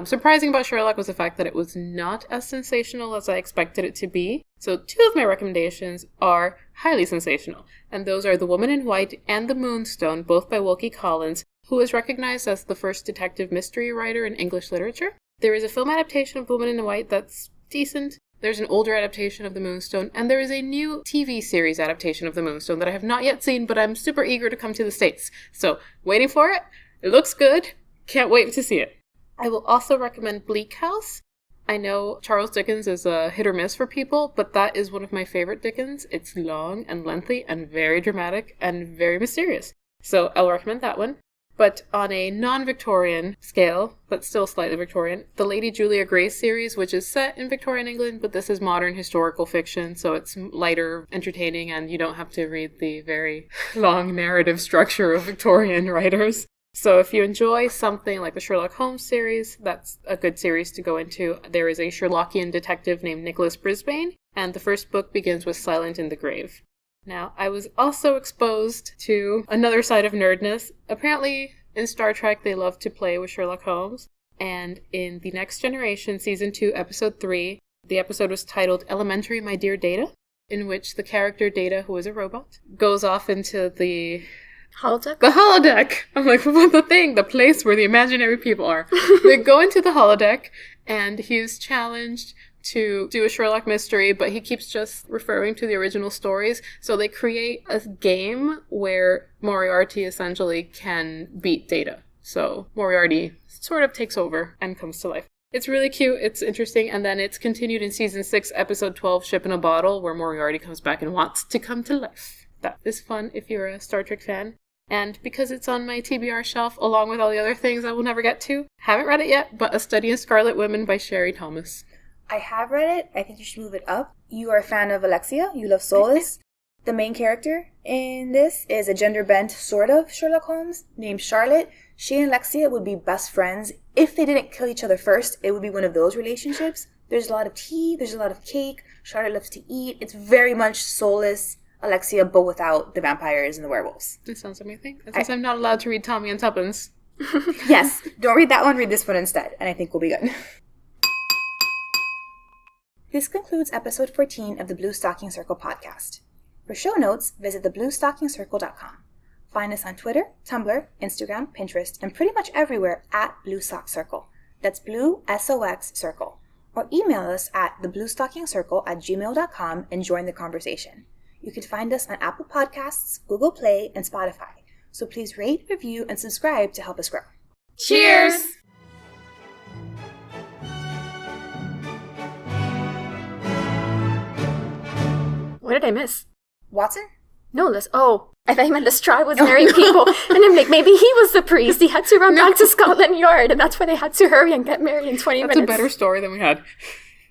surprising about Sherlock was the fact that it was not as sensational as I expected it to be. So 2 of my recommendations are highly sensational, and those are The Woman in White and The Moonstone, both by Wilkie Collins, who is recognized as the first detective mystery writer in English literature. There is a film adaptation of The Woman in White that's decent, There's an older adaptation of The Moonstone, and there is a new TV series adaptation of The Moonstone that I have not yet seen, but I'm super eager to come to the States. So, waiting for it. It looks good. Can't wait to see it. I will also recommend Bleak House. I know Charles Dickens is a hit or miss for people, but that is one of my favorite Dickens. It's long and lengthy and very dramatic and very mysterious. So I'll recommend that one. But on a non-Victorian scale, but still slightly Victorian, the Lady Julia Grace series, which is set in Victorian England, but this is modern historical fiction, so it's lighter, entertaining, and you don't have to read the very long narrative structure of Victorian writers. So if you enjoy something like the Sherlock Holmes series, that's a good series to go into. There is a Sherlockian detective named Nicholas Brisbane, and the first book begins with Silent in the Grave. Now, I was also exposed to another side of nerdness. Apparently, in Star Trek, they love to play with Sherlock Holmes. And in The Next Generation, Season 2, Episode 3, the episode was titled Elementary, My Dear Data, in which the character Data, who is a robot, goes off into the holodeck? The holodeck! I'm like, what the place where the imaginary people are. They go into the holodeck, and he's challenged to do a Sherlock mystery, but he keeps just referring to the original stories. So they create a game where Moriarty essentially can beat Data. So Moriarty sort of takes over and comes to life. It's really cute, it's interesting, and then it's continued in Season 6, Episode 12, Ship in a Bottle, where Moriarty comes back and wants to come to life. That is fun if you're a Star Trek fan. And because it's on my TBR shelf, along with all the other things I will never get to, haven't read it yet, but A Study in Scarlet Women by Sherry Thomas. I have read it. I think you should move it up. You are a fan of Alexia. You love Solus. The main character in this is a gender-bent sort of Sherlock Holmes named Charlotte. She and Alexia would be best friends. If they didn't kill each other first, it would be one of those relationships. There's a lot of tea. There's a lot of cake. Charlotte loves to eat. It's very much Solus, Alexia, but without the vampires and the werewolves. This sounds amazing. It says I'm not allowed to read Tommy and Tuppence. Yes. Don't read that one. Read this one instead. And I think we'll be good. This concludes episode 14 of the Bluestocking Circle podcast. For show notes, visit thebluestockingcircle.com. Find us on Twitter, Tumblr, Instagram, Pinterest, and pretty much everywhere at Bluestock Circle. That's Blue SOX Circle. Or email us at thebluestockingcircle@gmail.com and join the conversation. You can find us on Apple Podcasts, Google Play, and Spotify. So please rate, review, and subscribe to help us grow. Cheers! What did I miss? Watson? No, I thought he meant Lestrade was marrying people. And I'm like, maybe he was the priest. He had to run back to Scotland Yard, and that's why they had to hurry and get married in 20 minutes. That's a better story than we had.